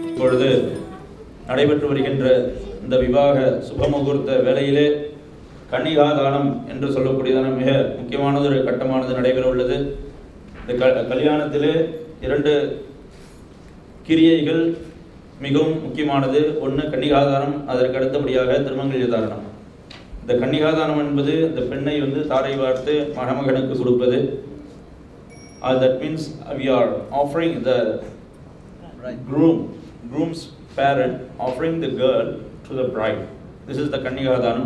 இப்பொழுது நடைபெற்று வருகின்ற இந்த விவாக சுபமுகூர்த்த வேளையிலே கன்னிகாதானம் என்று சொல்லக்கூடியதான மிக முக்கியமானது ஒரு கட்டமானது நடைபெற உள்ளது. இந்த கல்யாணத்திலே 2 கிரியைகள் மிகவும் முக்கியமானது. ஒன்று கன்னிகாதானம், அதற்கு அடுத்தபடியாக திருமங்கல்ய தாரணம். இந்த கன்னிகாதானம் என்பது இந்த பெண்ணை தாரை வார்த்து மணமகனுக்கு கொடுப்பது. That means we are offering the groom's parent offering the girl to the bride. This is the Kannigadhanam.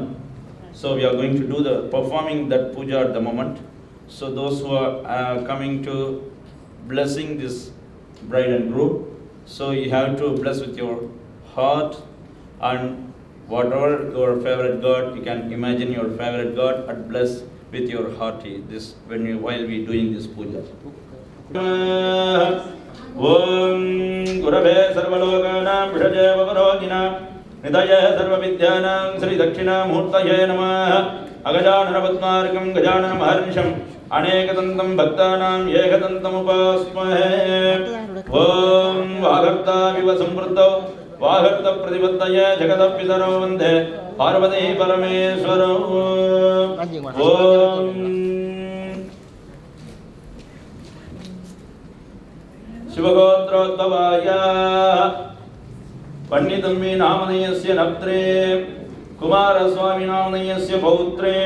So we are going to do the performing that puja at the moment. So those who are coming to blessing this bride and groom, so you have to bless with your heart and whatever your favorite god, you can imagine your favorite god and bless with your heart this while we doing this puja. Om Gurave Sarvalokana Bhraja Vavarogina Nidaya Sarvavidyanam Sri Dakshina Murtaye Namah Agajana Padmarkam Gajana Maharnisham Anekatantam Bhaktanam Yekatantam Upasmahe Om Vagarta Viva Samvrto Vagarta Pradipataya Jagatapitaro Vande Parvati Parameswaro Om Shivagotrodhavaya Panditami Namanayasya Naptre Kumaraswami Namanayasya Pautre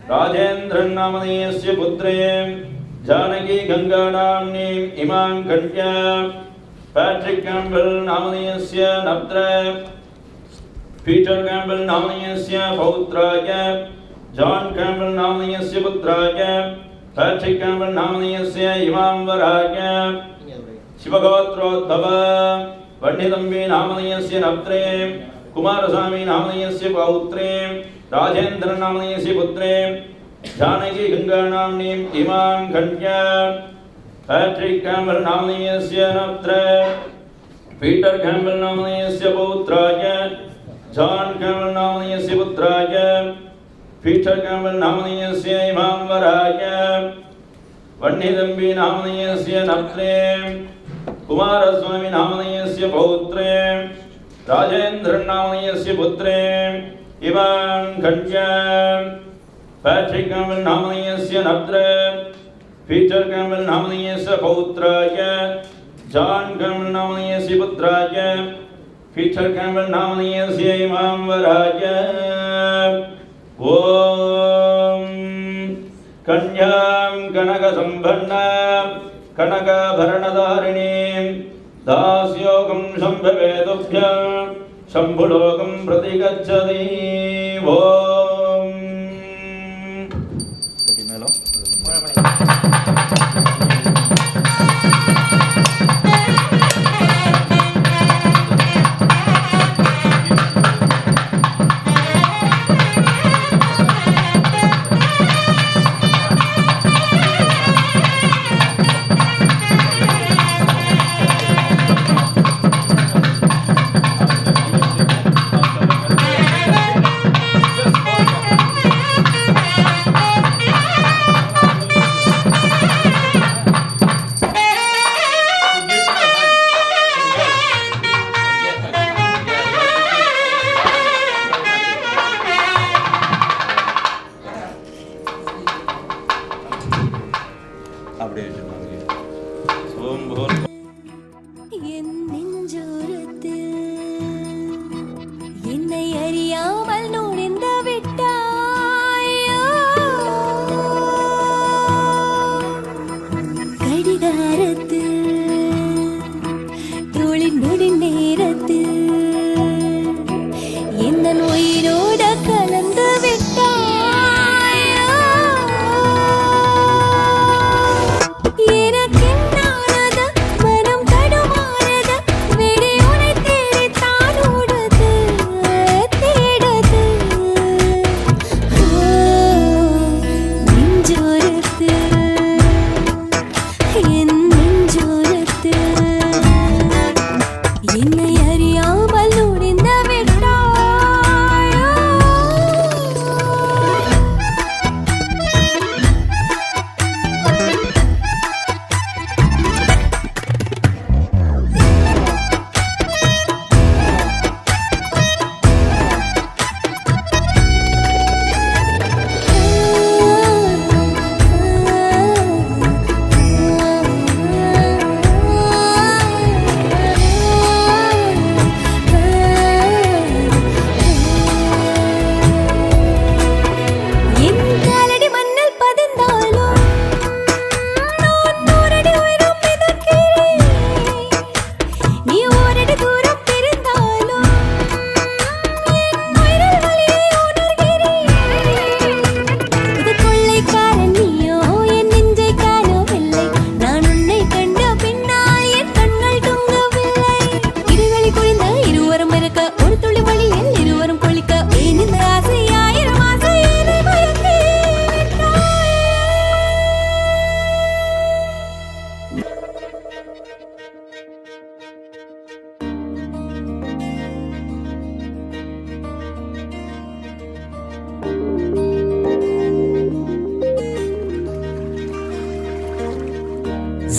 Rajendran Namanayasya Putre Janaki Ganga Namni Imam Kantya Patrick Campbell Namanayasya Naptre Peter Campbell Namanayasya Pautraya John Campbell Namanayasya Putraya Patrick Campbell Namanayasya Imam Varaya Shivagotrodhava वह्नितम्बी नामधेयस्य नप्त्रे Kumaraswamy नामधेयस्य पौत्रे Rajendra नामधेयस्य पुत्रे Janaki Ganga नाम्नीम् इमां कन्या Patrick Campbell नामधेयस्य नप्त्रे Peter Campbell नामधेयस्य पौत्राय John Campbell नामधेयस्य पुत्राय Peter Campbell नामधेयस्य इमां वराय वह्नितम्बी नामधेयस्य नप्त्रे कुमारस्वामी नामधेयस्य पौत्रे राजेन्द्र नामधेयस्य पुत्रे इमां कन्या पैट्रिक कैम्बल नामधेयस्य नप्त्रे पीटर कैम्बल नामधेयस्य पौत्राय जॉन कैम्बल नामधेयस्य पुत्राय पीटर कैम्बल नामधेयस्य इमां वराय ओम कन्यां कनकसम्पन्नां कनकाभरणधारिणीं दास्योगं सम्भवेदुभ्यं शम्भुलोकं प्रति गच्छति ओम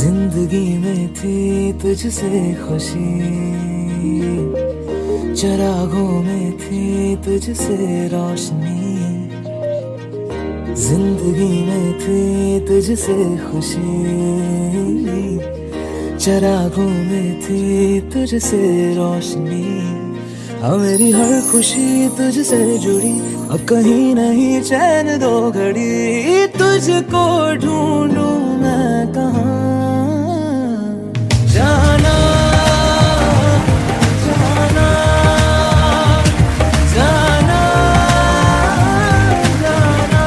जिंदगी में थी तुझसे खुशी, चरागों में थी तुझसे रोशनी। जिंदगी में थी तुझसे खुशी, चरागों में थी तुझसे रोशनी। हाँ मेरी हर खुशी तुझसे जुड़ी, अब कहीं नहीं चैन दो घड़ी। तुझको ढूंढूं मैं कहाँ, जाना जाना जाना जाना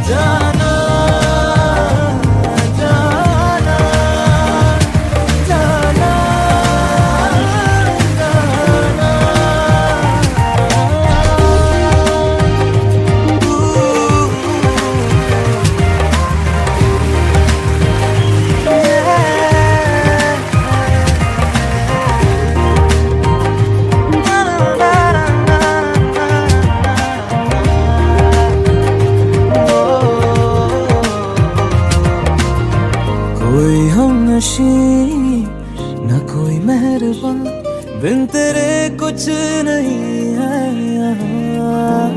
जाना जाना जाना जुबां बिन तेरे कुछ नहीं है यहाँ।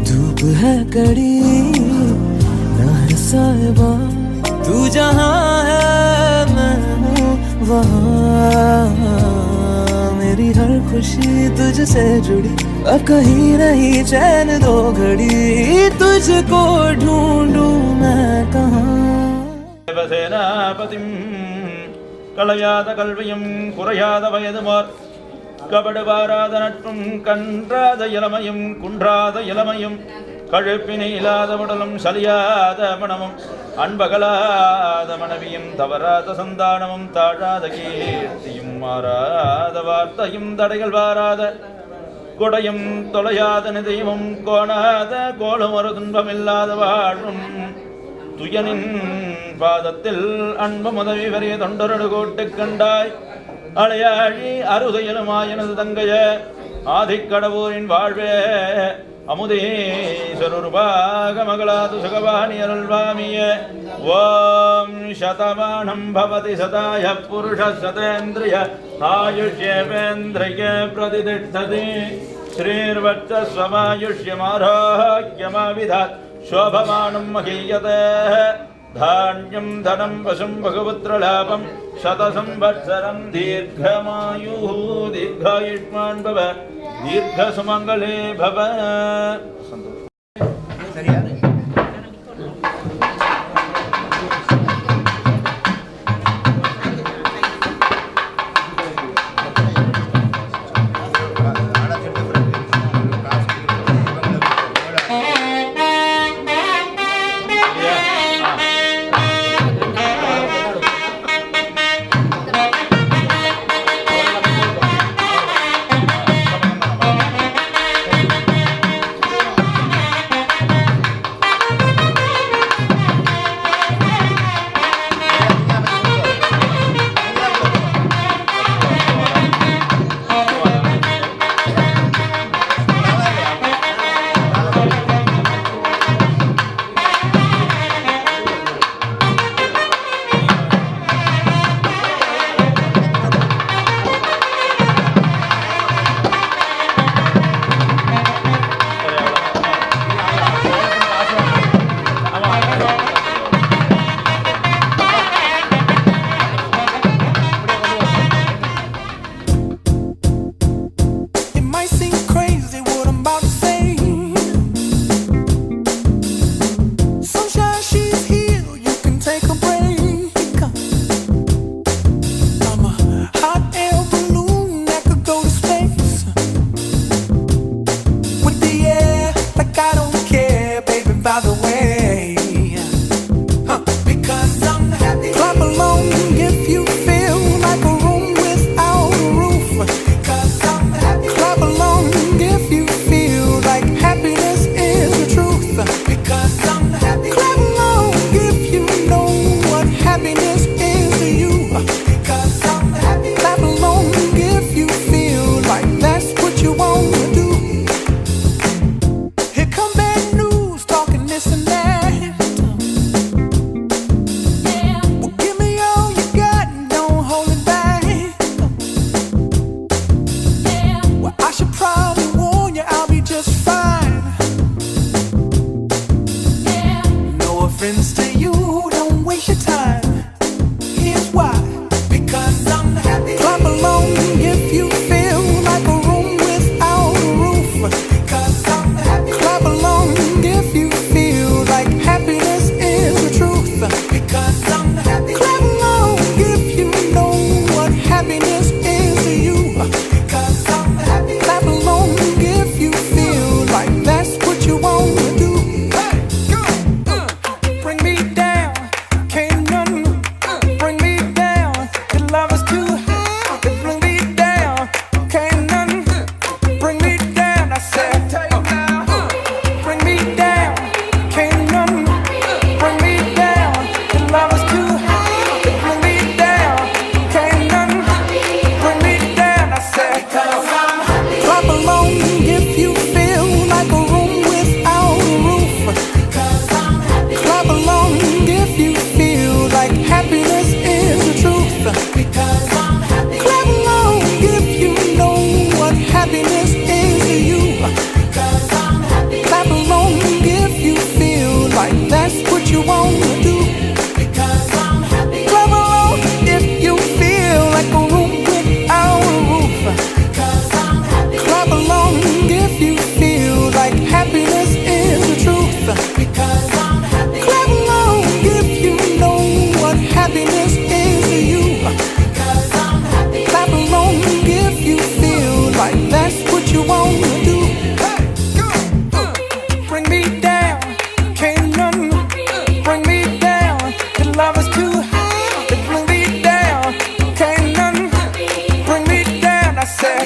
धूप है कड़ी ना है साहिबा, तू जहाँ है मैं हूँ वहाँ। मेरी हर खुशी तुझसे जुड़ी, अब कहीं नहीं चैन दो घड़ी, तुझको ढूंढूं मैं कहाँ। சேனாபதிம் களையாத கல்வியும் குறையாத வயதுமார் கபடுவாராத நட்பும் கன்றாத இளமையும் குன்றாத இளமையும் கழுப்பினை இல்லாத உடலும் சலியாத மனமும் அன்பகலாத மனைவியும் தவறாத சந்தானமும் தாழாத கீர்த்தியும் மாறாத வார்த்தையும் தடைகள் வாராத கொடையும் தொலையாத நிதியமும் கோணாத கோலும் ஒரு துன்பமில்லாத வாழும் துயனின் பாதத்தில் அன்பு உதவி வரிய தொண்டரடு கோட்டு கண்டாய் அலையாழி அறுதையலுமாய் எனது தங்கைய ஆதிக்கடவூரின் வாழ்வே அமுதேஸ்வருபாக மகளாது சுகவாணி அருள்வாமிய. ஓம் சதமானம் பவதி சதாய புருஷ சதேந்திரிய ஆயுஷ்யேவேந்திரிய பிரதிதிஷ்டதி ஸ்ரீர்வச்சஸ்வமாயுஷ்யமாரோக்கியமாவிதாத் शोभमानं महीयते. धान्यं धनं वशं भगवत्रलाभं शतसंवत्सरं दीर्घमायुः दीर्घायुष्मान् भव दीर्घसुमङ्गले भव.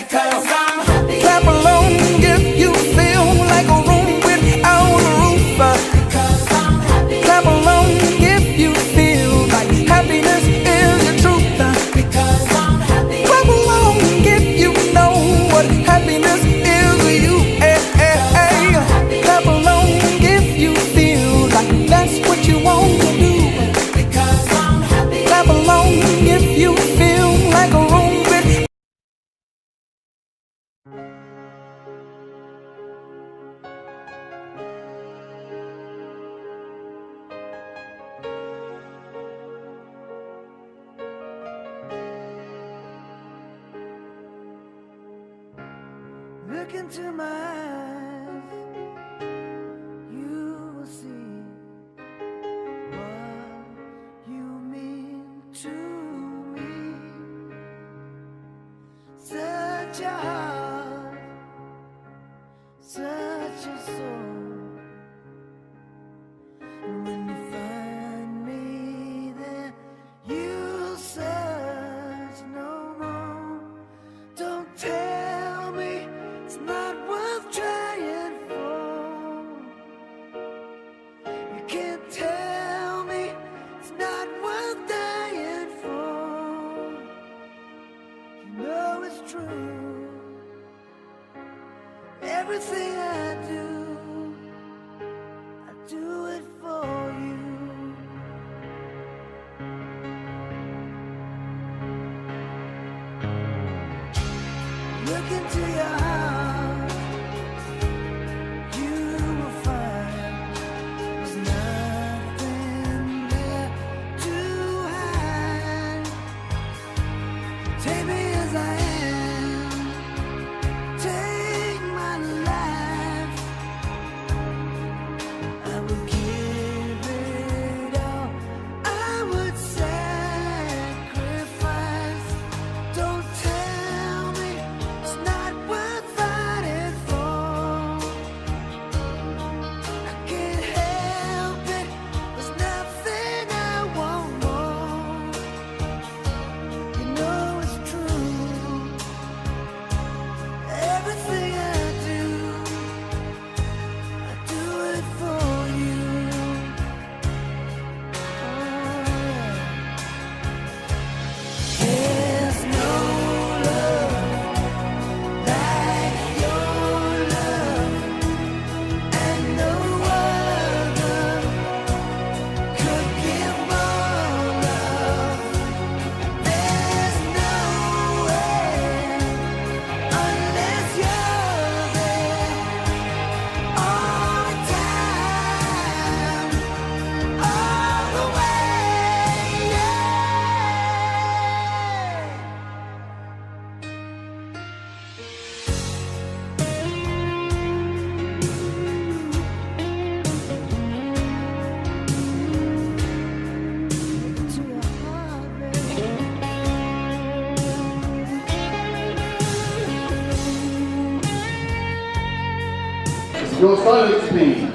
because I'm happy. Clap along if you feel like a room without a roof. Because I'm happy. Clap along if you feel like happiness is the truth. Because I'm happy. Clap along if you know what happiness is to you. Clap along if you feel like that's what you want to do. Because I'm happy. Clap along if you feel like a room with. Look into my eyes, you will see what you mean to me. Such a heart, such a soul. And when you find me there, you'll search no more. Don't tell me it's not worth trying for. You can't tell me it's not worth dying for. You know it's true. Everything I do it for you. Look into your heart, you will find there's nothing there to hide. Take me as I am, take my life. I would give it all, I would sacrifice. Don't tell me it's not worth fighting for. I can't help it, there's nothing I want more. You know it's true. Everything I do it for you. There's no love like your love, and no other could give more love. There's no way unless you're there all the time, all the way. Yeah. To your heart, baby. Your silence, please.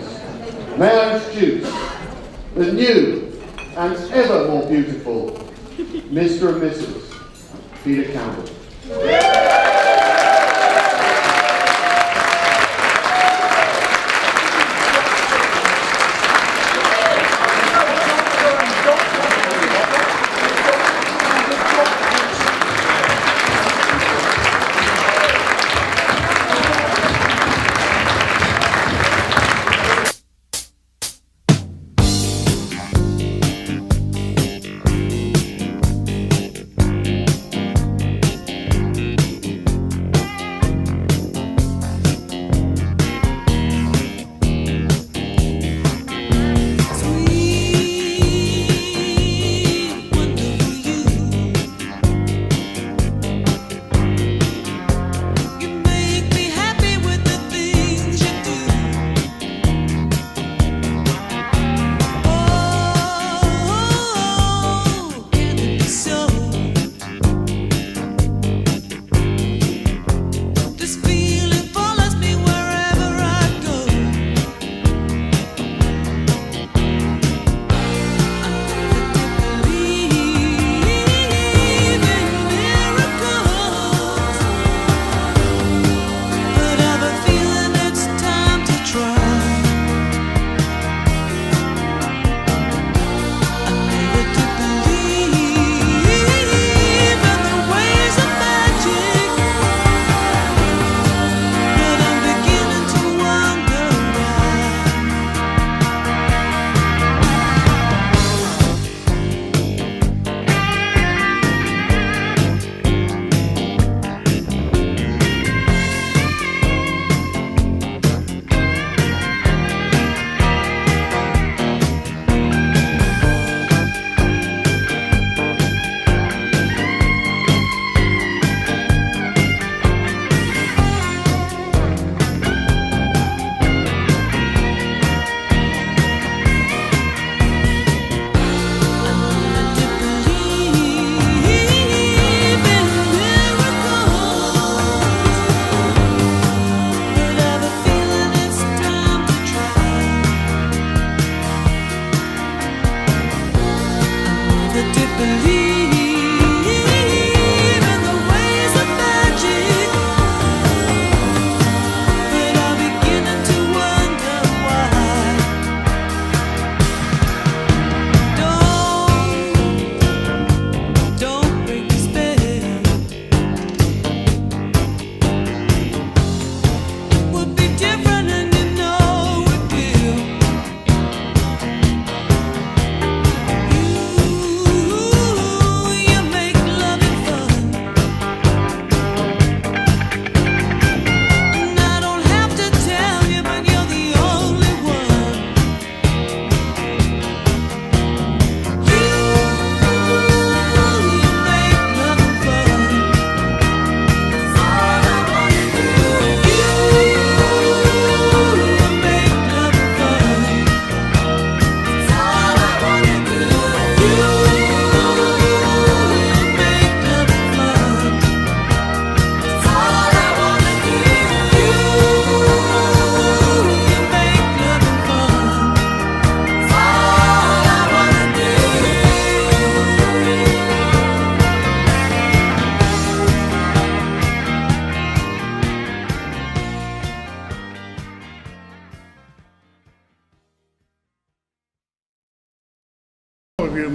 May I introduce the new and ever more beautiful Mr. and Mrs. Peter Campbell.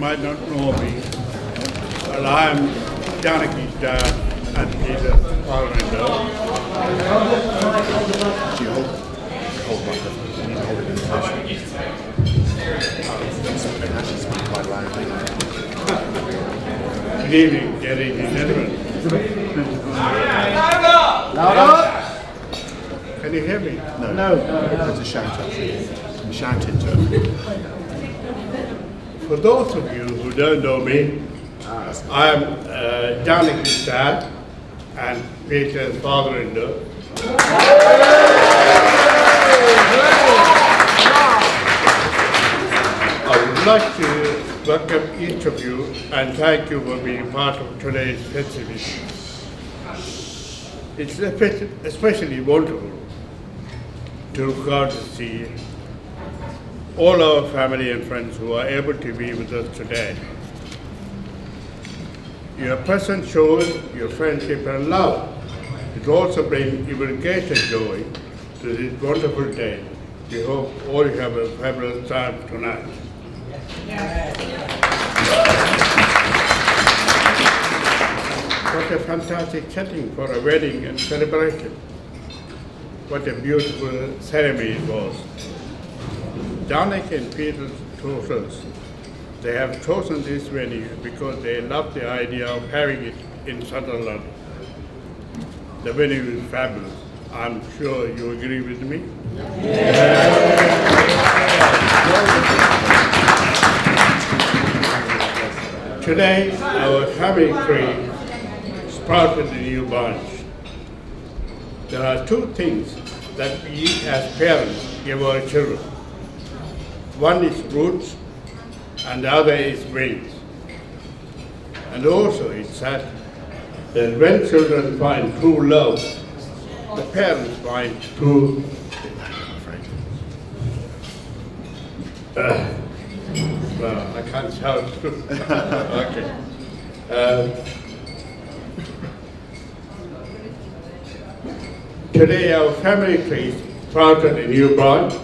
might not know me, but I am Janaki's dad and Peter's father-in-law. Hold microphone. You need to hold it in position. It has to speak quite loudly. Good evening, ladies and gentlemen. Can you hear me? No. There's a shout actually. You shout into it. For those of you who don't know me, I am Janaki's dad and Peter's father-in-law. I would like to welcome each of you and thank you for being part of today's festivity. It's especially wonderful to look out to see all our family and friends who are able to be with us today. Your presence shows your friendship and love. It also brings even greater joy to this wonderful day. We hope all you have a fabulous time tonight. What a fantastic setting for a wedding and celebration. What a beautiful ceremony it was. Janek and Peter told us they have chosen this venue because they love the idea of having it in Sutherland. The venue is fabulous. I'm sure you agree with me. Today, our family tree sprouted a new bunch. There are two things that we as parents give our children. One is roots and the other is wings. And also it's said that when children find true love, the parents find true well, I can't shout. Okay. Today our family tree sprouted a new branch.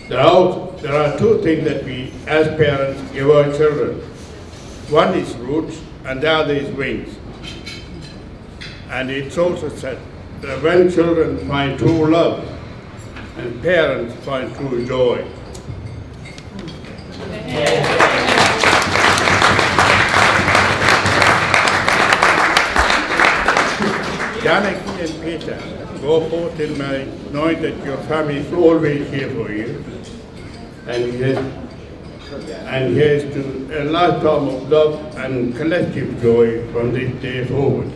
There are two things that we as parents give our children. One is roots and the other is wings. And it's also said that when children find true love and parents find true joy. Janaki and Peter, go forth in marriage, knowing that your family is always here for you. And here's to a lifetime of love and collective joy from this day forward.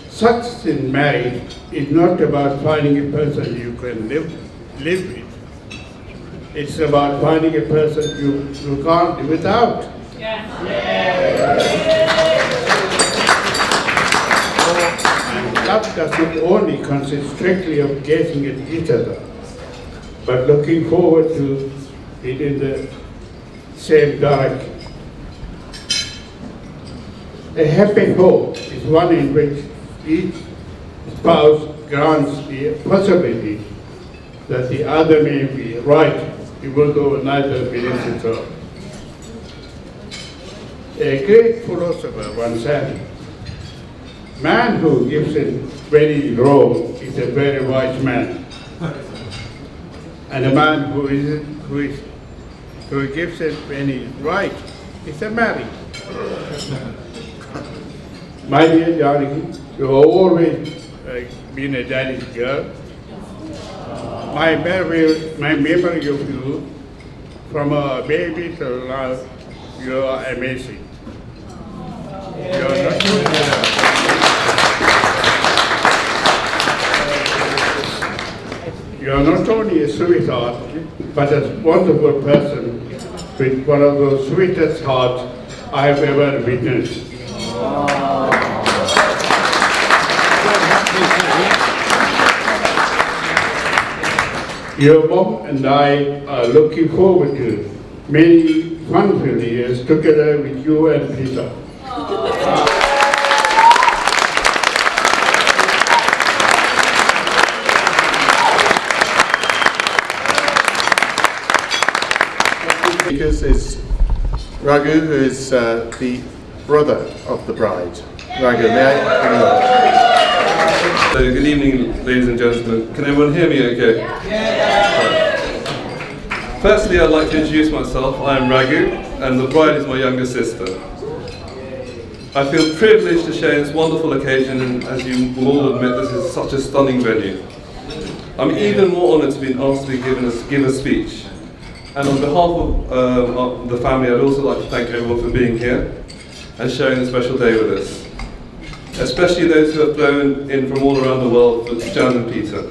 Success in marriage is not about finding a person you can live with. It's about finding a person you can't live without. And love doesn't only consist strictly of gazing at each other, but looking forward to it in the same direction. A happy home is one in which each spouse grants the possibility that the other may be right, even though neither believes it so. A great philosopher once said, "Man who gives in when he is wrong is a very wise man. And a man who gives it when he is right is a married." My dear Janaki, you have always been a daddy's girl. My memory of you, from a baby to now, you are amazing. You are not only a sweetheart, but a wonderful person with one of the sweetest hearts I have ever witnessed. Your mom and I are looking forward to many fun-filled years together with you and Peter. Speakers is Raghu, who is the brother of the bride. Raghu, may I bring you up? Good evening, ladies and gentlemen. Can everyone hear me okay? Yeah. Firstly, I'd like to introduce myself. I am Raghu, and the bride is my younger sister. I feel privileged to share this wonderful occasion, and as you will all admit, this is such a stunning venue. I'm even more honoured to be asked to give a speech. And on behalf of the family, I'd also like to thank everyone for being here and sharing this special day with us. Especially those who have flown in from all around the world for Jan and Peter.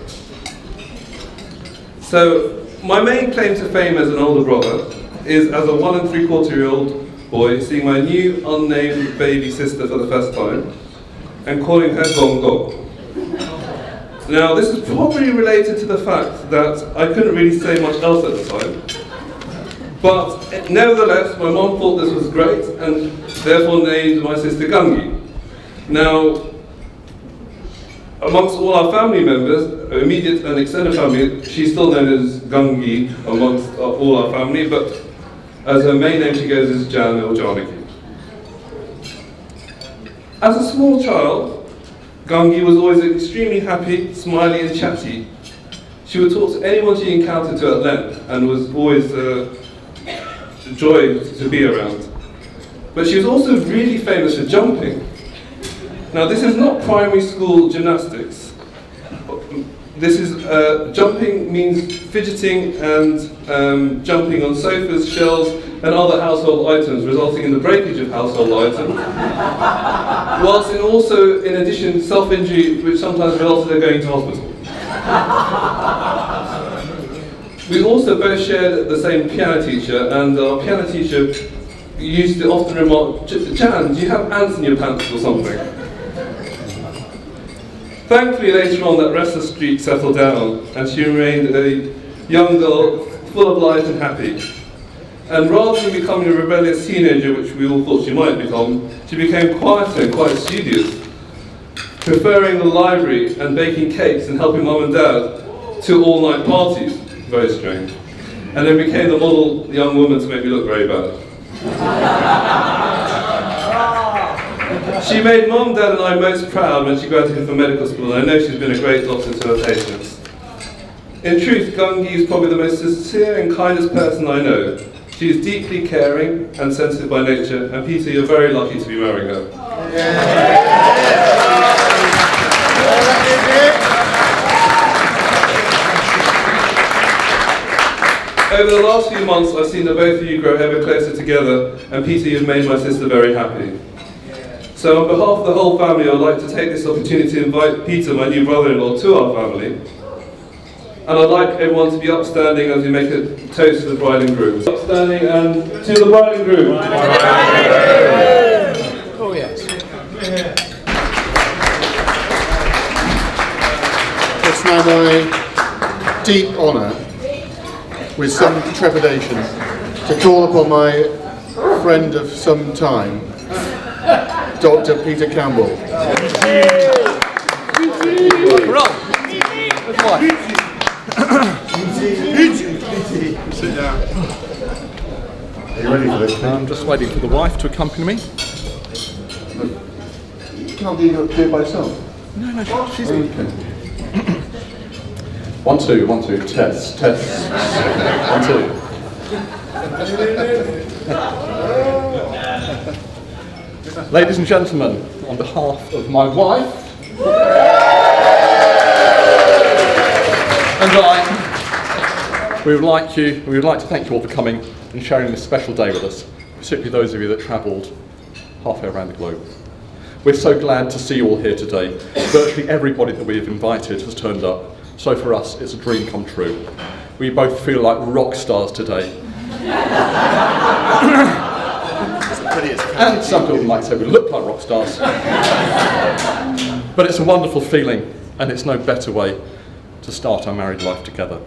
So, my main claim to fame as an older brother is as a 1 3/4-year-old boy seeing my new unnamed baby sister for the first time and calling her Gong Gong. Now, this is probably related to the fact that I couldn't really say much else at the time. But nevertheless, my mom thought this was great and therefore named my sister Gangi. Now, amongst all our family members, immediate and extended family, she's still known as Gangi amongst all our family, but as her main name she goes as Jan or Janaki. As a small child, Gangi was always extremely happy, smiley and chatty. She would talk to anyone she encountered to at length and was always a joy to be around. But she was also really famous for jumping. Now, this is not primary school gymnastics. This is jumping means fidgeting and jumping on sofas, shelves, and other household items, resulting in the breakage of household items. Whilst in addition, self-injury, which sometimes resulted in going to hospital. We also both shared the same piano teacher, and our piano teacher used to often remark, "Jan, do you have ants in your pants or something?" Thankfully, later on, that restless streak settled down, and she remained a young girl, full of life and happy. And rather than becoming a rebellious teenager, which we all thought she might become, she became quieter and quite studious, preferring the library and baking cakes and helping mum and dad to all-night parties. Very strange. And then became the model young woman to make me look very bad. She made Mum, Dad and I most proud when she graduated from medical school, and I know she's been a great doctor to her patients. In truth, Gangi is probably the most sincere and kindest person I know. She is deeply caring and sensitive by nature, and Peter, you're very lucky to be marrying her. Over the last few months, I've seen the both of you grow ever closer together, and Peter, you've made my sister very happy. So on behalf of the whole family, I would like to take this opportunity to invite Peter, my new brother-in-law, to our family. And I'd like everyone to be upstanding as we make a toast to the bride and groom. Upstanding and to the bride and groom. Oh yes. It's now my deep honour, with some trepidation, to call upon my friend of some time, Dr. Peter Campbell. Sit down. Are you ready for this? I'm just waiting for the wife to accompany me. You can't do it by yourself. No, she's Okay. 1 2 1 2 test 1 2. Ladies and gentlemen, on behalf of my wife and I, we would like to thank you all for coming and sharing this special day with us, particularly those of you that travelled halfway around the globe. We're so glad to see you all here today. Virtually everybody that we have invited has turned up, so for us it's a dream come true. We both feel like rock stars today. And some people might say we look like rock stars. But it's a wonderful feeling, and it's no better way to start our married life together.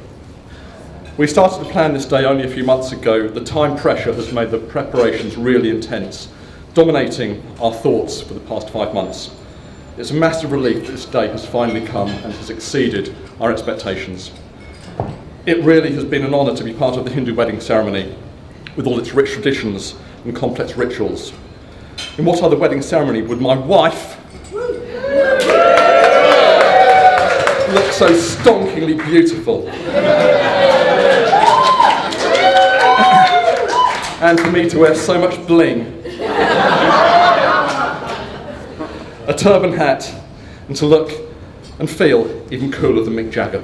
We started to plan this day only a few months ago. The time pressure has made the preparations really intense, dominating our thoughts for the past 5 months. It's a massive relief that this day has finally come and has exceeded our expectations. It really has been an honour to be part of the Hindu wedding ceremony. with all its rich traditions and complex rituals. In what other wedding ceremony would my wife look so stonkingly beautiful? And for me to wear so much bling, a turban hat, and to look and feel even cooler than Mick Jagger.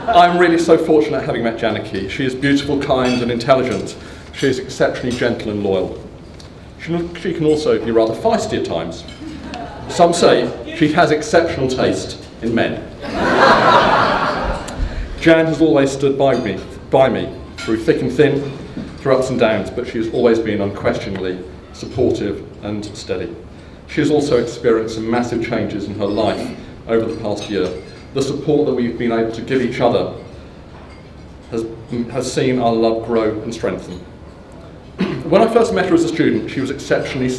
I'm really so fortunate having met Janaki. She is beautiful, kind and intelligent. She is exceptionally gentle and loyal. She can also be rather feisty at times. Some say she has exceptional taste in men. Jan has always stood by me through thick and thin, through ups and downs, but she has always been unquestionably supportive and steady. She has also experienced some massive changes in her life over the past year. The support that we've been able to give each other has seen our love grow and strengthen. When I first met her as a student, she was exceptionally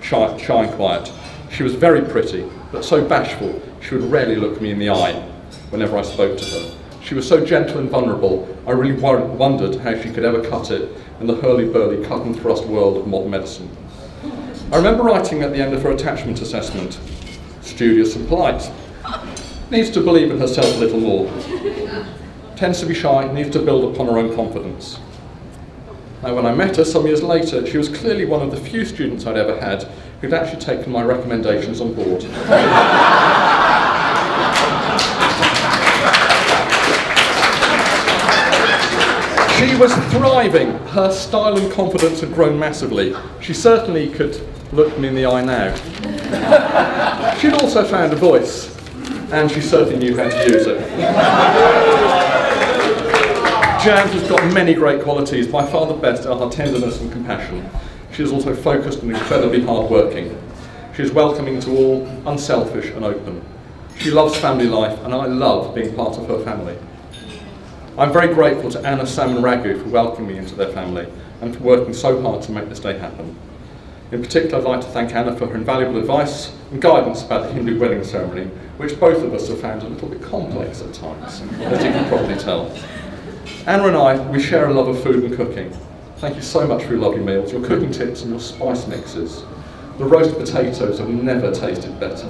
shy and quiet. She was very pretty, but so bashful she would rarely look me in the eye whenever I spoke to her. She was so gentle and vulnerable, I really wondered how she could ever cut it in the hurly-burly cut and thrust world of modern medicine. I remember writing at the end of her attachment assessment, studious and polite, needs to believe in herself a little more, tends to be shy, needs to build upon her own confidence. Now, when I met her some years later, she was clearly one of the few students I'd ever had who'd actually taken my recommendations on board. She was thriving. Her style and confidence had grown massively. She certainly could look me in the eye now. She'd also found a voice, and she certainly knew how to use it. Jan has got many great qualities. By far the best are her tenderness and compassion. She is also focused and incredibly hard-working. She is welcoming to all, unselfish and open. She loves family life, and I love being part of her family. I'm very grateful to Anna, Sam and Raghu for welcoming me into their family and for working so hard to make this day happen. In particular, I'd like to thank Anna for her invaluable advice and guidance about the Hindu wedding ceremony, which both of us have found a little bit complex at times, as you can probably tell. Anna and I, we share a love of food and cooking. Thank you so much for your lovely meals, your cooking tips and your spice mixes. The roast potatoes have never tasted better.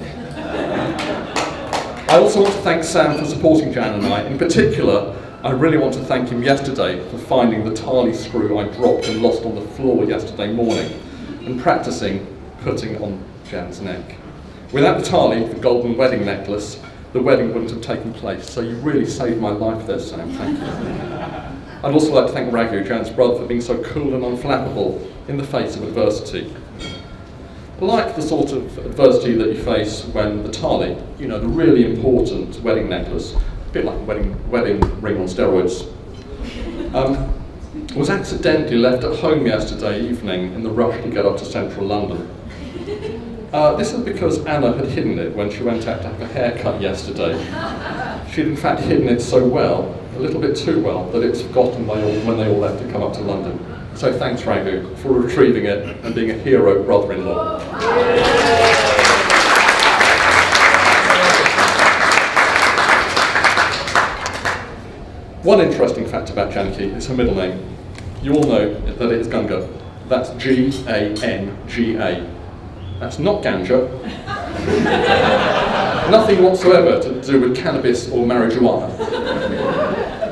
I also want to thank Sam for supporting Jan and I. In particular, I really want to thank him yesterday for finding the tali screw I dropped and lost on the floor yesterday morning and practicing putting on Jan's neck. Without the tali, the golden wedding necklace, the wedding wouldn't have taken place. So you really saved my life there, Sam. Thank you. I'd also like to thank Raghu, Jan's brother, for being so cool and unflappable in the face of adversity. Like the sort of adversity that you face when the tali, you know, the really important wedding necklace, a bit like a wedding ring on steroids, was accidentally left at home yesterday evening in the rush to get up to central London. This is because Anna had hidden it when she went out to have a haircut yesterday. She'd in fact hidden it so well, a little bit too well, that it's forgotten when they all left to come up to London. So thanks, Raghu, for retrieving it and being a hero brother-in-law. One interesting fact about Janaki is her middle name. You all know that it is Ganga. That's G-A-N-G-A. That's not ganja. Nothing whatsoever to do with cannabis or marijuana.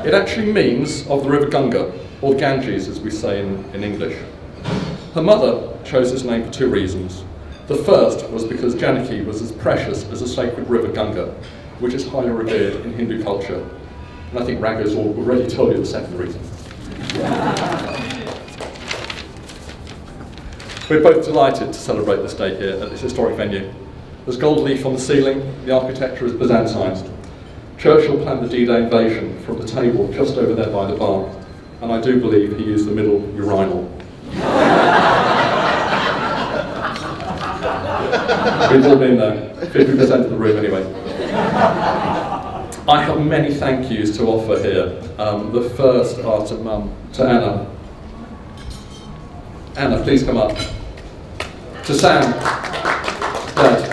It actually means of the river Ganga, or Ganges as we say in English. Her mother chose this name for two reasons. The first was because Janaki was as precious as the sacred river Ganga, which is highly revered in Hindu culture. And I think Raghu's already told you the second reason. We're both delighted to celebrate this day here at this historic venue. There's gold leaf on the ceiling, the architecture is Byzantinised. Churchill planned the D-Day invasion from the table just over there by the bar, and I do believe he used the middle urinal. We've all been there, 50% of the room anyway. I have many thank yous to offer here. The first are to Mum, to Anna. Anna, please come up. To Sam, Dad.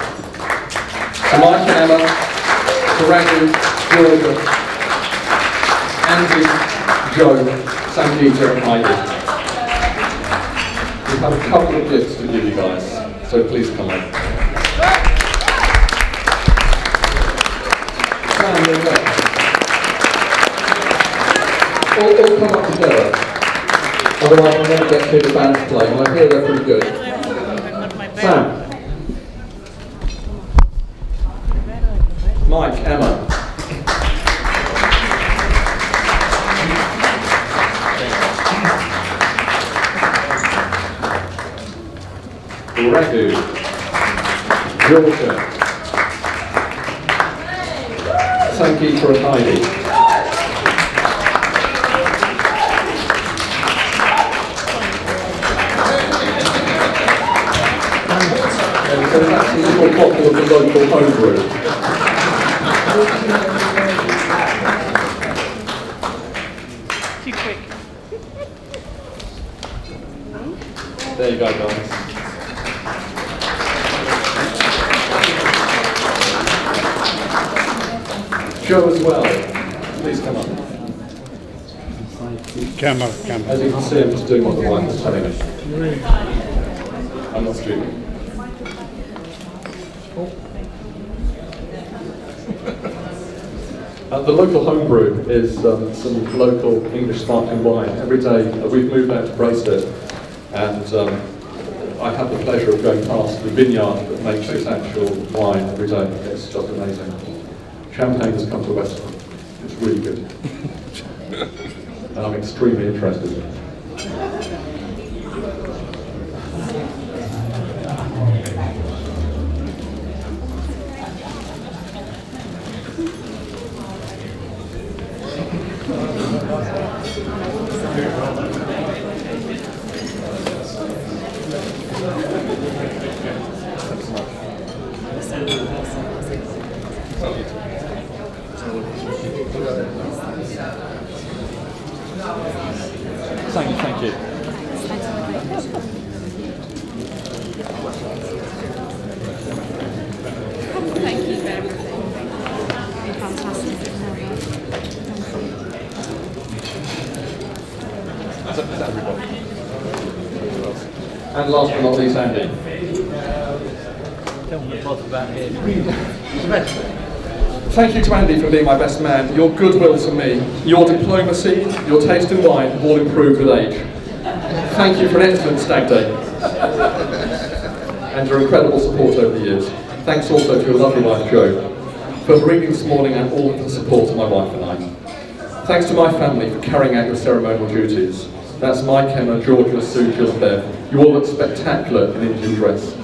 To Mike and Emma, to Raghu, Georgia, Andy, Joe, Sangeeta and Heidi. We have a couple of gifts to give you guys, so please come on. Sam, you're there. All come up together. Otherwise I'll never get to hear the band play, and I hear they're pretty good. Sam. Mike, Emma. Raghu. Georgia. Sangeeta and Heidi. And so that's a little bottle of the local homebrew. Too quick. There you go, guys. Joe as well. Please come up. Camera. As you can see, I'm just doing what the wife is telling me. I'm not streaming. The local homebrew is some local English sparkling wine. Every day we've moved out to Bracelet, and I have the pleasure of going past the vineyard that makes this actual wine every day. It's just amazing. Champagne has come to Western. It's really good. And I'm extremely interested in it. Thank you. Thank you for everything. You're fantastic. That's everybody. And last but not least, Andy. Thank you to Andy for being my best man. Your goodwill to me, your diplomacy, your taste in wine have all improved with age. Thank you for an excellent stag day. And your incredible support over the years. Thanks also to your lovely wife, Jo, for reading this morning and all of the support of my wife and I. Thanks to my family for carrying out your ceremonial duties. That's Mike, Emma, Georgia, Sue, Jill and Bev. You all look spectacular in Indian dress.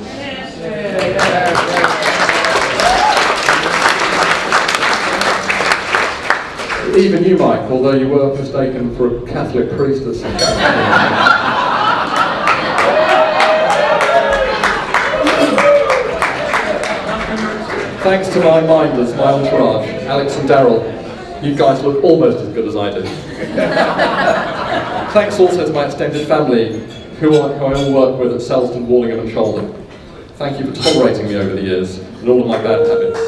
Even you, Mike, although you were mistaken for a Catholic priest or something. Thanks to my minders, my entourage, Alex and Daryl. You guys look almost as good as I do. Thanks also to my extended family, who I all work with at Selsdon, Wallingham and Shoulder. Thank you for tolerating me over the years and all of my bad habits.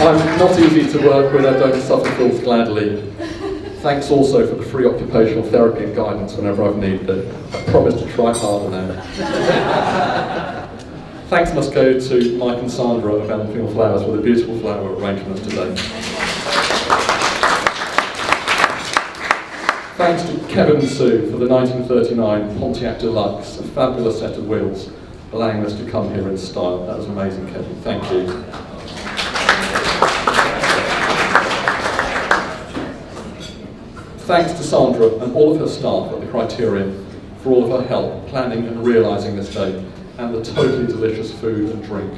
I'm not easy to work with, I don't suffer fools gladly. Thanks also for the free occupational therapy and guidance whenever I've needed it. I promise to try harder now. Thanks must go to Mike and Sandra of Elmfield Flowers for the beautiful flower arrangements today. Thanks to Kevin and Sue for the 1939 Pontiac Deluxe, a fabulous set of wheels, allowing us to come here in style. That was amazing, Kevin. Thank you. Thanks to Sandra and all of her staff at the Criterion for all of her help planning and realising this day, and the totally delicious food and drink.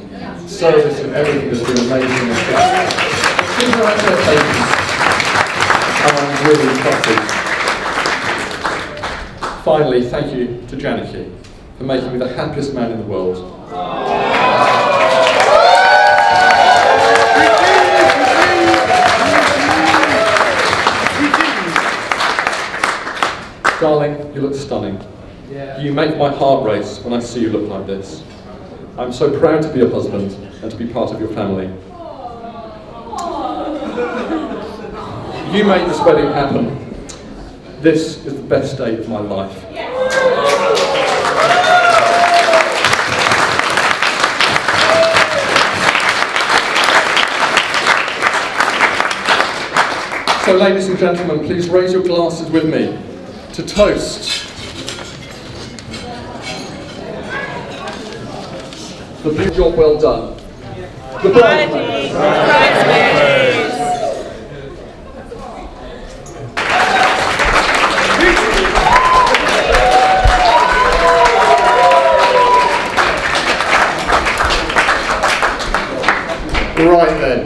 Service and everything has been amazing and exceeded our expectations, and I'm really impressed. Finally, thank you to Janaki for making me the happiest man in the world. Darling, you look stunning. You make my heart race when I see you look like this. I'm so proud to be your husband and to be part of your family. You made this wedding happen. This is the best day of my life. So ladies and gentlemen, please raise your glasses with me to toast the big job well done. The bridesmaids. Right then.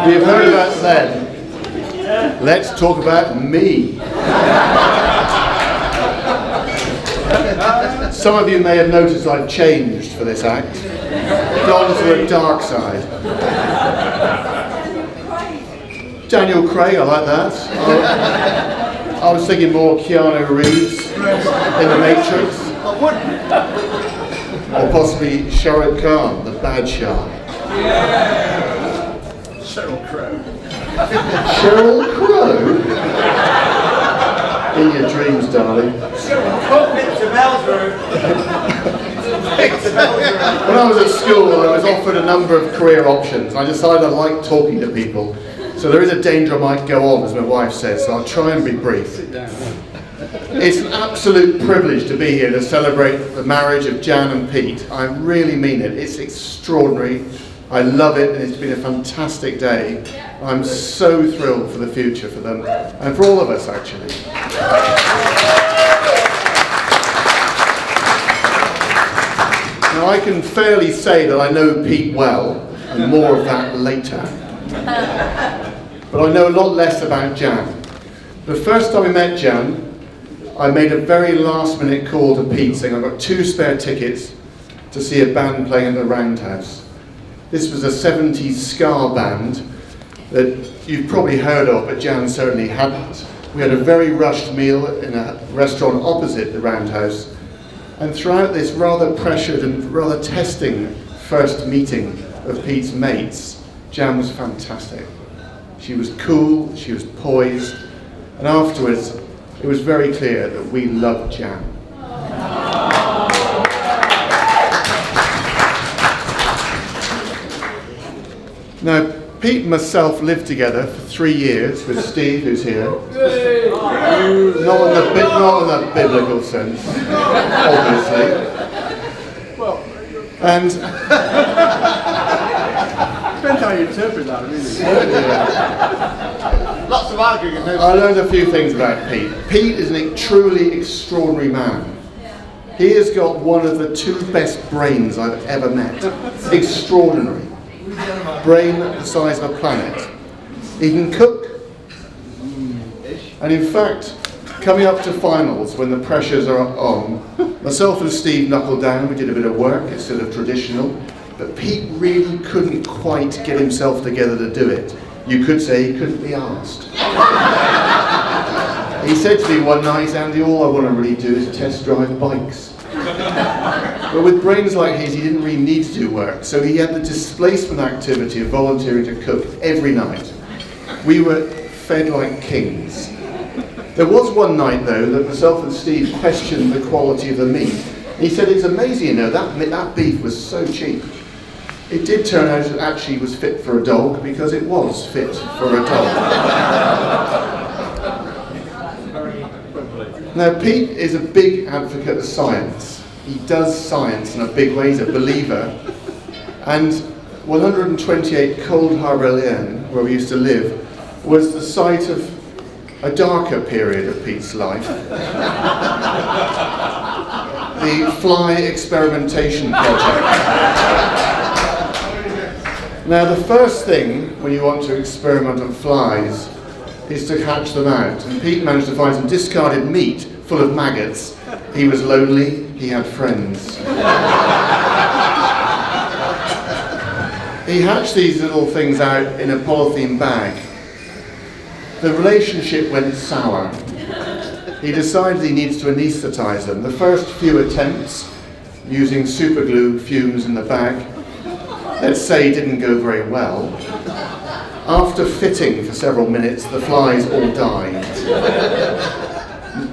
We've heard about them. Let's talk about me. Some of you may have noticed I've changed for this act. Gone to the dark side. Daniel Craig, I like that. I was thinking more Keanu Reeves in The Matrix. Or possibly Shah Rukh Khan, the bad Shah. Sheryl Crow. Sheryl Crow? In your dreams, darling. When I was at school, I was offered a number of career options. I decided I liked talking to people. So there is a danger I might go on, as my wife says, so I'll try and be brief. It's an absolute privilege to be here to celebrate the marriage of Jan and Pete. I really mean it. It's extraordinary. I love it, and it's been a fantastic day. I'm so thrilled for the future for them, and for all of us, actually. Now, I can fairly say that I know Pete well, and more of that later. But I know a lot less about Jan. The first time I met Jan, I made a very last-minute call to Pete saying I've got 2 spare tickets to see a band playing at the Roundhouse. This was a 70s ska band that you've probably heard of, but Jan certainly hadn't. We had a very rushed meal in a restaurant opposite the Roundhouse, and throughout this rather pressured and rather testing first meeting of Pete's mates, Jan was fantastic. She was cool, she was poised, and afterwards it was very clear that we loved Jan. Now, Pete and myself lived together for 3 years with Steve, who's here. Not in the biblical sense, obviously. And Depends how you interpret that, really. lots of arguing. I learned a few things about Pete. Pete is a truly extraordinary man. He has got one of the 2 best brains I've ever met. Extraordinary. Brain the size of a planet. He can cook. And in fact, coming up to finals when the pressures are on, myself and Steve knuckled down, we did a bit of work, it's sort of traditional, but Pete really couldn't quite get himself together to do it. You could say he couldn't be asked. He said to me one night, Andy, all I want to really do is test drive bikes. But with brains like his, he didn't really need to do work, so he had the displacement activity of volunteering to cook every night. We were fed like kings. There was one night, though, that myself and Steve questioned the quality of the meat. He said, it's amazing, you know, that beef was so cheap. It did turn out it actually was fit for a dog, because it was fit for a dog. Now, Pete is a big advocate of science. He does science in a big way, he's a believer. And 128 Cold Harbour Lane, where we used to live, was the site of a darker period of Pete's life. The fly experimentation project. Now, the first thing when you want to experiment on flies is to hatch them out. And Pete managed to find some discarded meat full of maggots. He was lonely, he had friends. He hatched these little things out in a polythene bag. The relationship went sour. He decided he needs to anaesthetize them. The first few attempts, using superglue fumes in the bag, let's say, didn't go very well. After fitting for several minutes, the flies all died.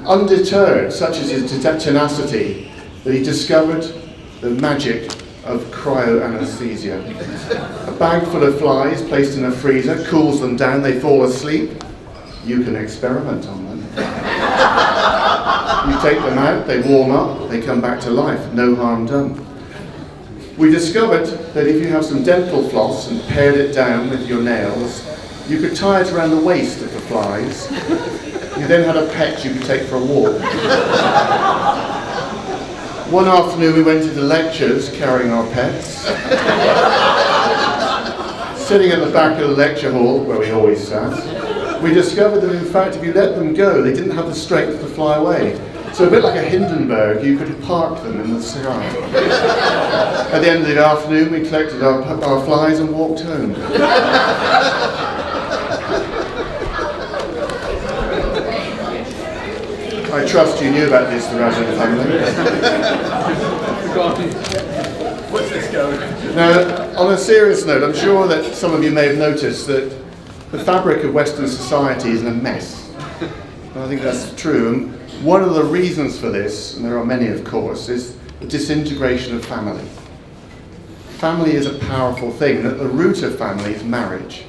Undeterred, such is his tenacity, that he discovered the magic of cryoanesthesia. A bag full of flies placed in a freezer cools them down, they fall asleep. You can experiment on them. You take them out, they warm up, they come back to life, no harm done. We discovered that if you have some dental floss and pared it down with your nails, you could tie it around the waist of the flies. You then had a pet you could take for a walk. One afternoon we went into lectures carrying our pets. Sitting at the back of the lecture hall, where we always sat, we discovered that in fact if you let them go, they didn't have the strength to fly away. So a bit like a Hindenburg, you could park them in the sky. At the end of the afternoon, we collected our flies and walked home. I trust you knew about this, the Rajan family. What's this going? Now, on a serious note, I'm sure that some of you may have noticed that the fabric of Western society is in a mess. And I think that's true. And one of the reasons for this, and there are many of course, is the disintegration of family. Family is a powerful thing, and at the root of family is marriage.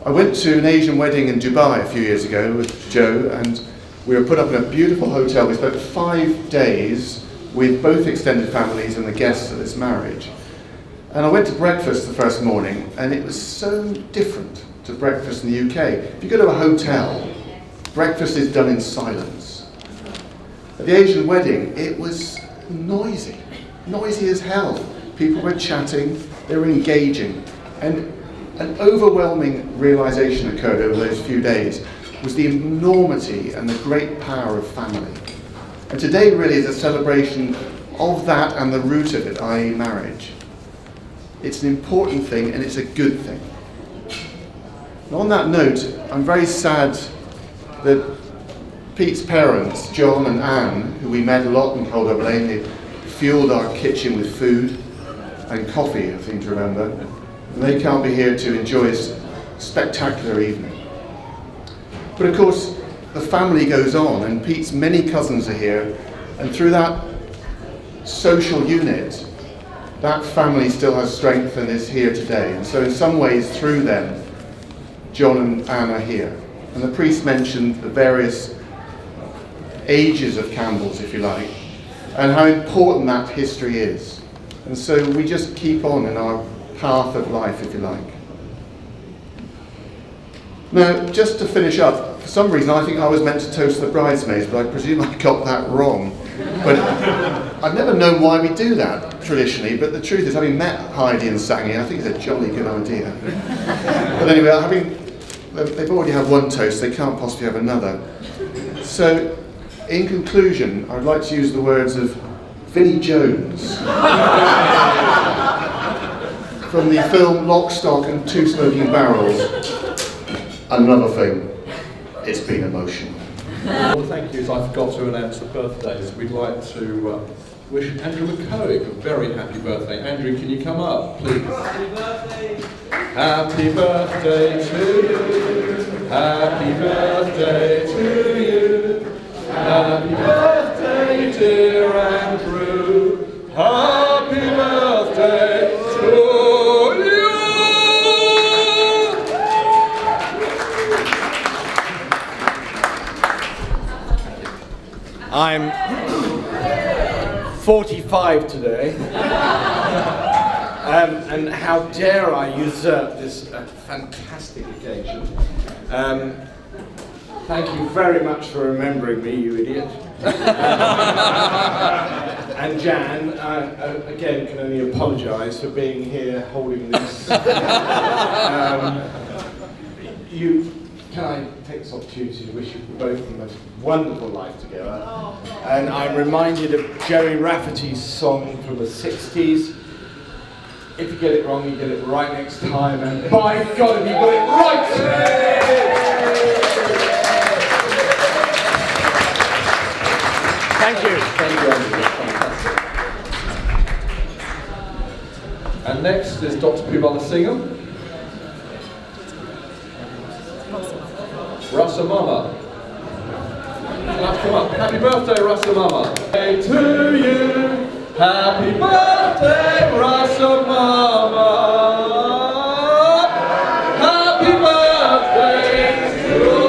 I went to an Asian wedding in Dubai a few years ago with Joe, and we were put up in a beautiful hotel. We spent 5 days with both extended families and the guests of this marriage. And I went to breakfast the first morning, and it was so different to breakfast in the UK. If you go to a hotel, breakfast is done in silence. At the Asian wedding, it was noisy as hell. People were chatting, they were engaging, and an overwhelming realization occurred over those few days was the enormity and the great power of family. And today really is a celebration of that and the root of it, i.e. marriage. It's an important thing and it's a good thing. And on that note, I'm very sad that Pete's parents, John and Anne, who we met a lot in Calder Lane, they fueled our kitchen with food and coffee, I seem to remember, and they can't be here to enjoy this spectacular evening. But of course, the family goes on, and Pete's many cousins are here, and through that social unit, that family still has strength and is here today. And so in some ways, through them, John and Anne are here. And the priest mentioned the various ages of Campbells, if you like, and how important that history is. And so we just keep on in our path of life, if you like. Now, just to finish up, for some reason I think I was meant to toast the bridesmaids, but I presume I got that wrong. But I've never known why we do that traditionally, but the truth is, having met Heidi and Sangi, I think it's a jolly good idea. But anyway, they've already had one toast, they can't possibly have another. So, in conclusion, I'd like to use the words of Vinnie Jones from the film Lock, Stock and Two Smoking Barrels. Another thing, it's been emotional. Well, thank you. As I forgot to announce the birthdays, we'd like to wish Andrew McCoig a very happy birthday. Andrew, can you come up, please? Happy birthday! Happy birthday to you! Happy birthday to you! Happy birthday, dear Andrew! Happy birthday to you! I'm 45 today, and how dare I usurp this fantastic occasion. Thank you very much for remembering me, you idiot. And Jan, again, can only apologise for being here holding this. Can I take this opportunity to wish you both the most wonderful life together? And I'm reminded of Jerry Rafferty's song from the 60s. If you get it wrong, you get it right next time, and by God, if you got it right! Thank you. Thank you, Andrew. Fantastic. And And next is Dr. Pubala Singham. Rasa Mama. Come up. Happy birthday, Rasa Mama. Hey to you. Happy birthday, Rasa Mama. Happy birthday to you.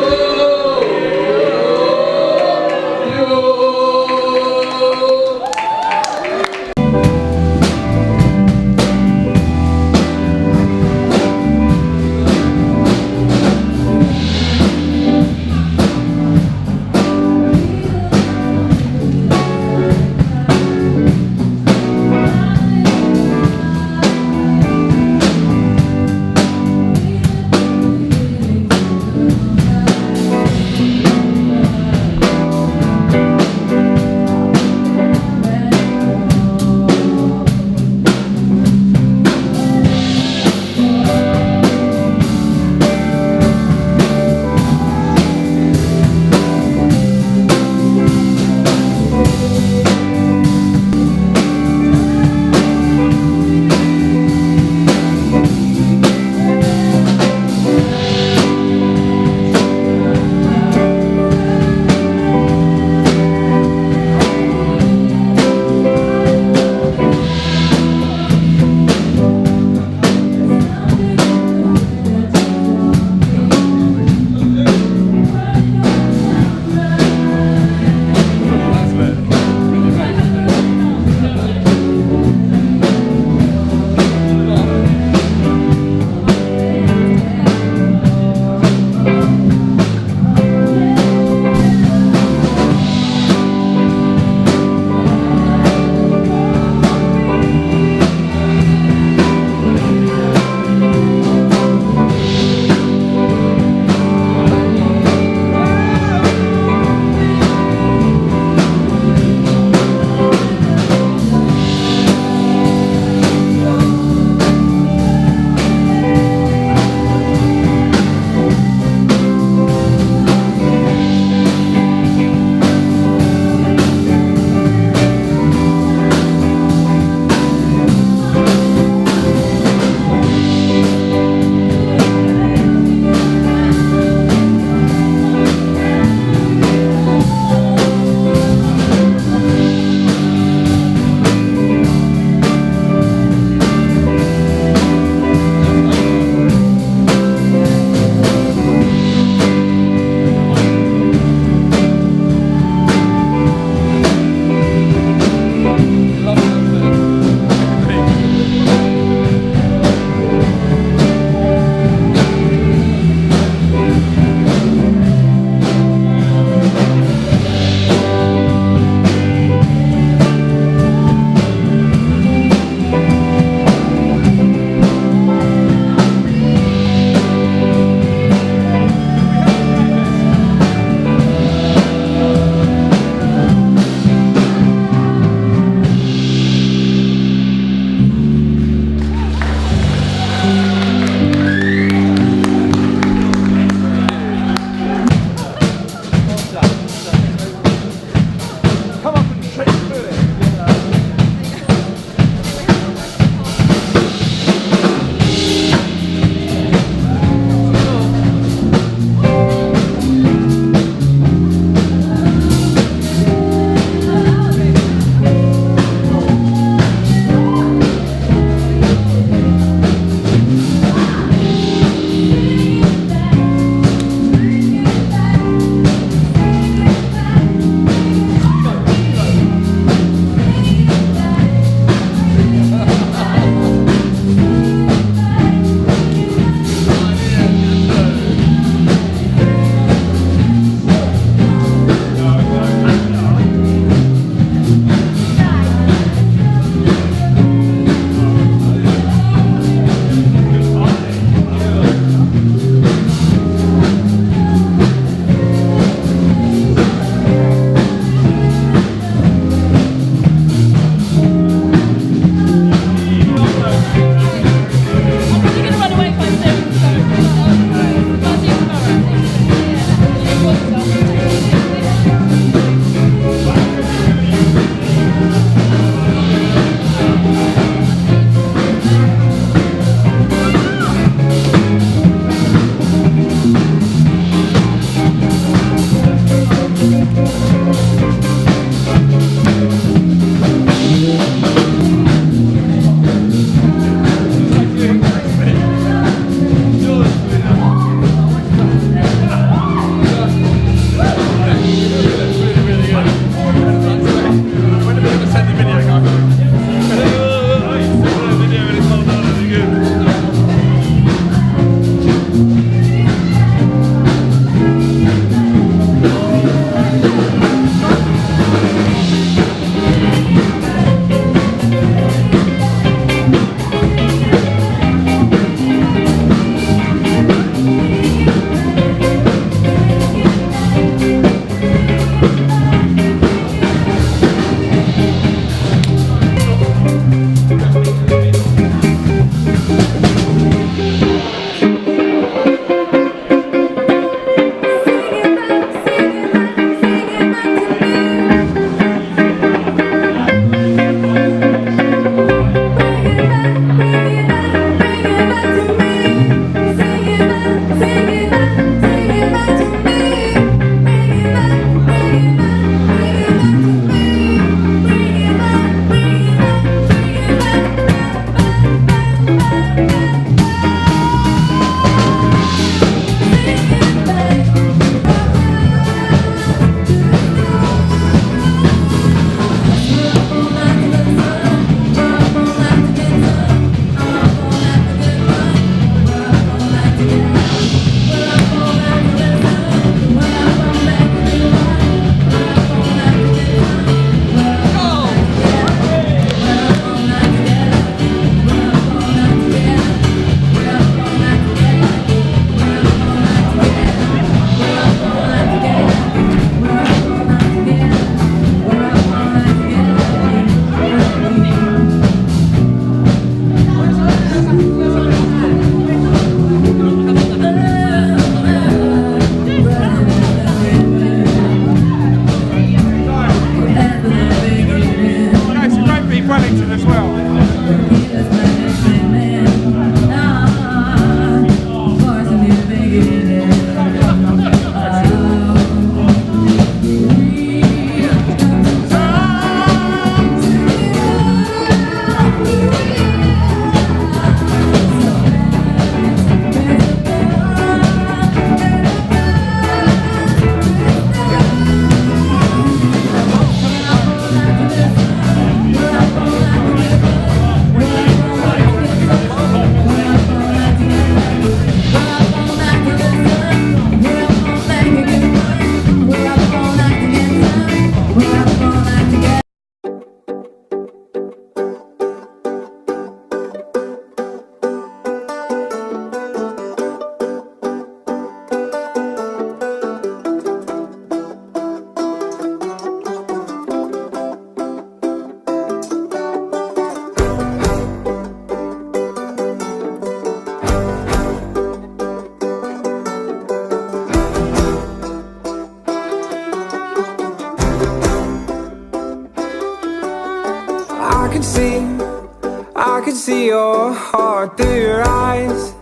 your heart through your eyes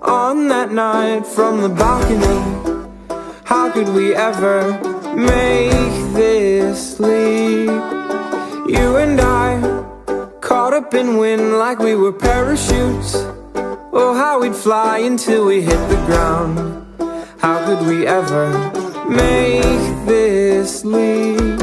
on that night from the balcony. How could we ever make this leap? You and I, caught up in wind like we were parachutes. Oh, how we'd fly until we hit the ground. How could we ever make this leap?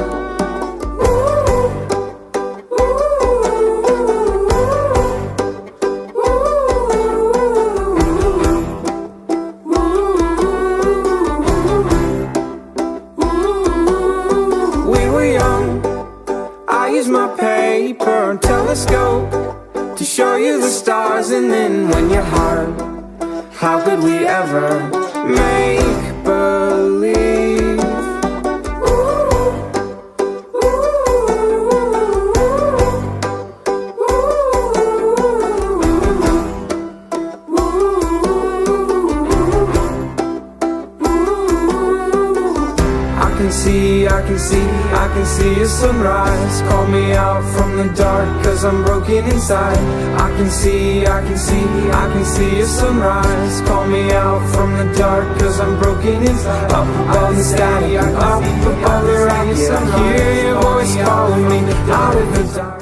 My paper and telescope to show you the stars, and then when you're hard, how could we ever make believe? I can see a sunrise. Call me out from the dark, cause I'm broken inside. I can see a sunrise. Call me out from the dark, cause I'm broken inside. Up above the static, up above the rain, I hear your voice calling me out of the dark.